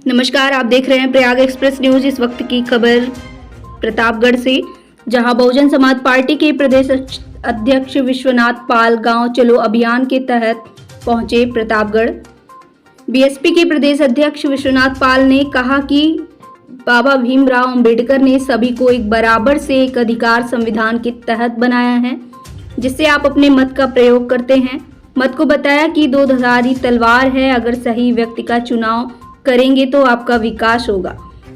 नमस्कार, आप देख रहे हैं प्रयाग एक्सप्रेस न्यूज। इस वक्त की खबर प्रतापगढ़ से, जहां बहुजन समाज पार्टी के प्रदेश अध्यक्ष विश्वनाथ पाल गांव चलो अभियान के तहत पहुंचे प्रतापगढ़। बीएसपी के प्रदेश अध्यक्ष विश्वनाथ पाल ने कहा कि बाबा भीमराव अंबेडकर ने सभी को एक बराबर से एक अधिकार संविधान के तहत बनाया है, जिससे आप अपने मत का प्रयोग करते हैं। मत को बताया कि दो धारी तलवार है, अगर सही व्यक्ति का चुनाव करेंगे तो आपका विकास होगा,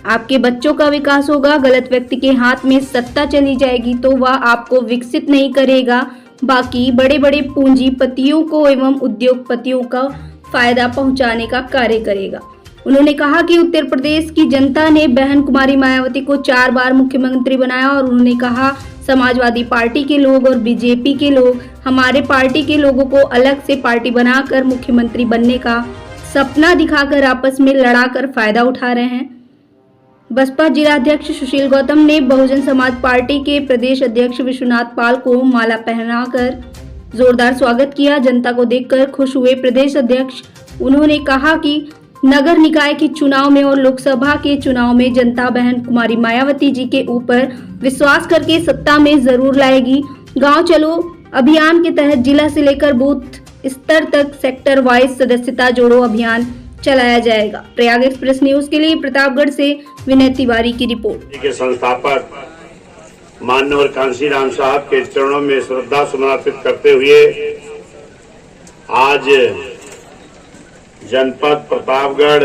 आपके बच्चों का विकास होगा। गलत व्यक्ति के हाथ में सत्ता चली जाएगी तो वह आपको विकसित नहीं करेगा, बाकी बड़े बड़े पूंजीपतियों को एवं उद्योगपतियों का फायदा पहुंचाने का कार्य करेगा। उन्होंने कहा कि उत्तर प्रदेश की जनता ने बहन कुमारी मायावती को 4 बार मुख्यमंत्री बनाया और उन्होंने कहा समाजवादी पार्टी के लोग और बीजेपी के लोग हमारे पार्टी के लोगों को अलग से पार्टी बनाकर मुख्यमंत्री बनने का सपना दिखाकर आपस में लड़ाकर फायदा उठा रहे हैं। बसपा जिलाध्यक्ष सुशील गौतम ने बहुजन समाज पार्टी के प्रदेश अध्यक्ष विश्वनाथ पाल को माला पहनाकर जोरदार स्वागत किया। जनता को देखकर खुश हुए प्रदेश अध्यक्ष। उन्होंने कहा कि नगर निकाय के चुनाव में और लोकसभा के चुनाव में जनता बहन कुमारी मायावती जी के ऊपर विश्वास करके सत्ता में जरूर लाएगी। गांव चलो अभियान के तहत जिला से लेकर बूथ स्तर तक सेक्टर वाइज सदस्यता जोड़ो अभियान चलाया जाएगा। प्रयाग एक्सप्रेस न्यूज के लिए प्रतापगढ़ से विनय तिवारी की रिपोर्ट। के संस्थापक माननीय कांसी राम साहब के चरणों में श्रद्धा सुमन अर्पित करते हुए आज जनपद प्रतापगढ़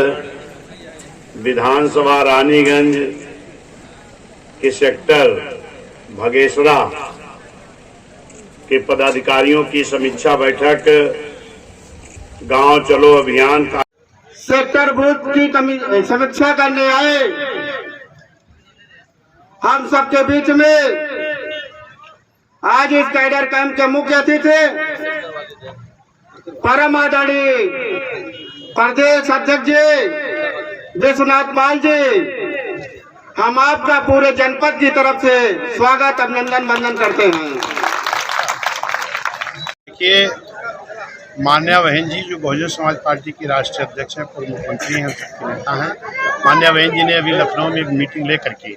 विधानसभा रानीगंज के सेक्टर भगेसरा के पदाधिकारियों की समीक्षा बैठक गांव चलो अभियान का सेक्टर बूथ की समीक्षा करने आए। हम सबके बीच में आज इस कैडर कैंप के मुख्य अतिथि परम आदरणीय प्रदेश अध्यक्ष जी विश्वनाथ पाल जी, हम आपका पूरे जनपद की तरफ से स्वागत अभिनंदन वंदन करते हैं। देखिए, मान्या बहन जी जो बहुजन समाज पार्टी की राष्ट्रीय अध्यक्ष हैं, पूर्व मुख्यमंत्री हैं, सबके नेता हैं, मान्या बहन जी ने अभी लखनऊ में एक मीटिंग लेकर के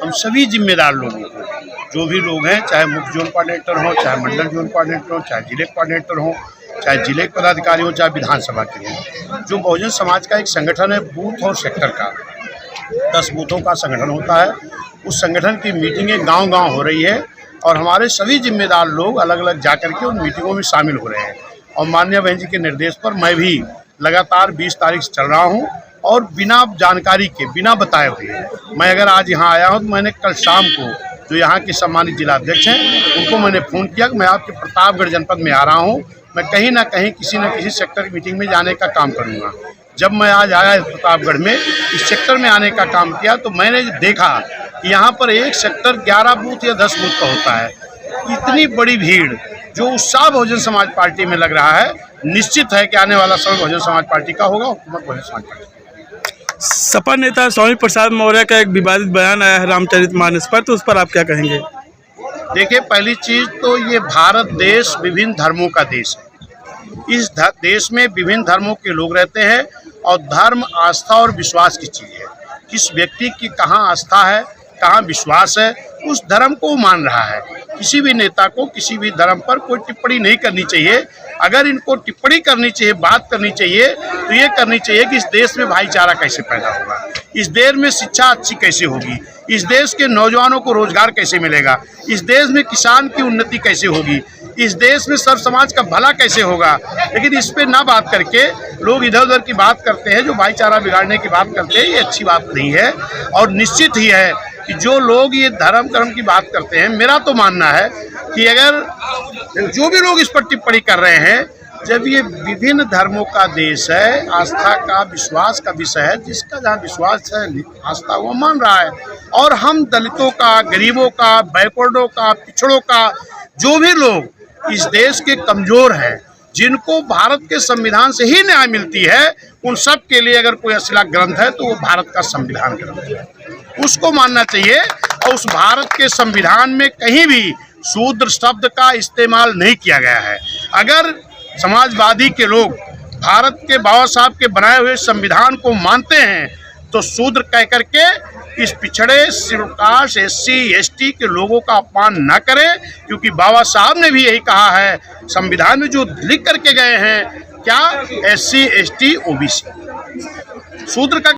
हम सभी जिम्मेदार लोगों को, जो भी लोग हैं, चाहे मुख्य जोन कोऑर्डिनेटर हो, चाहे मंडल जोन कोऑर्डिनेटर हो, चाहे जिले कोऑर्डिनेटर हो, चाहे जिले के पदाधिकारी हो, चाहे विधानसभा के हो, जो बहुजन समाज का एक संगठन है बूथ और सेक्टर का, 10 बूथों का संगठन होता है। उस संगठन की मीटिंगें गाँव-गाँव हो रही है और हमारे सभी जिम्मेदार लोग अलग अलग जाकर के उन मीटिंगों में शामिल हो रहे हैं। और माननीय बहन जी के निर्देश पर मैं भी लगातार 20 तारीख से चल रहा हूं और बिना जानकारी के, बिना बताए हुए मैं अगर आज यहां आया हूं तो मैंने कल शाम को जो यहां के सम्मानित जिलाध्यक्ष हैं उनको मैंने फ़ोन किया कि मैं आपके प्रतापगढ़ जनपद में आ रहा हूं, मैं कहीं ना कहीं किसी न किसी सेक्टर की मीटिंग में जाने का काम करूँगा। जब मैं आज आया प्रतापगढ़ में इस सेक्टर में आने का काम किया तो मैंने देखा कि यहाँ पर एक सेक्टर 11 बूथ या 10 बूथ का होता है। इतनी बड़ी भीड़ जो उत्साह बहुजन समाज पार्टी में लग रहा है, निश्चित है कि आने वाला समय बहुजन समाज पार्टी का होगा, हुकूमत बहुजन समाज पार्टी का। सपा नेता स्वामी प्रसाद मौर्य का एक विवादित बयान आया है रामचरितमानस पर, तो उस पर आप क्या कहेंगे? देखिए, पहली चीज़ तो ये भारत देश विभिन्न धर्मों का देश है। इस देश में विभिन्न धर्मों के लोग रहते हैं और धर्म आस्था और विश्वास की चीज़ है। किस व्यक्ति की कहाँ आस्था है, कहाँ विश्वास है, उस धर्म को मान रहा है। किसी भी नेता को किसी भी धर्म पर कोई टिप्पणी नहीं करनी चाहिए। अगर इनको टिप्पणी करनी चाहिए, बात करनी चाहिए तो ये करनी चाहिए कि इस देश में भाईचारा कैसे पैदा होगा, इस देश में शिक्षा अच्छी कैसे होगी, इस देश के नौजवानों को रोजगार कैसे मिलेगा, इस देश में किसान की उन्नति कैसे होगी, इस देश में सर्व समाज का भला कैसे होगा। लेकिन इस पे ना बात करके लोग इधर उधर की बात करते हैं, जो भाईचारा बिगाड़ने की बात करते हैं, ये अच्छी बात नहीं है। और निश्चित ही है कि जो लोग ये धर्म कर्म की बात करते हैं, मेरा तो मानना है कि अगर जो भी लोग इस पर टिप्पणी कर रहे हैं, जब ये विभिन्न धर्मों का देश है, आस्था का विश्वास का विषय है, जिसका जहाँ विश्वास है आस्था वो मान रहा है। और हम दलितों का, गरीबों का, बैकवर्डों का, पिछड़ों का, जो भी लोग इस देश के कमजोर हैं, जिनको भारत के संविधान से ही न्याय मिलती है, उन सब के लिए अगर कोई अशिला ग्रंथ है तो वो भारत का संविधान ग्रंथ है, उसको मानना चाहिए। और उस भारत के संविधान में कहीं भी शूद्र शब्द का इस्तेमाल नहीं किया गया है। अगर समाजवादी के लोग भारत के बाबा साहब के बनाए हुए संविधान को मानते हैं तो शूद्र कह करके इस पिछड़े शेड्यूल कास्ट SC ST के लोगों का अपमान न करें, क्योंकि बाबा साहब ने भी यही कहा है संविधान में जो लिख करके गए हैं, क्या SC ST OBC शूद्र का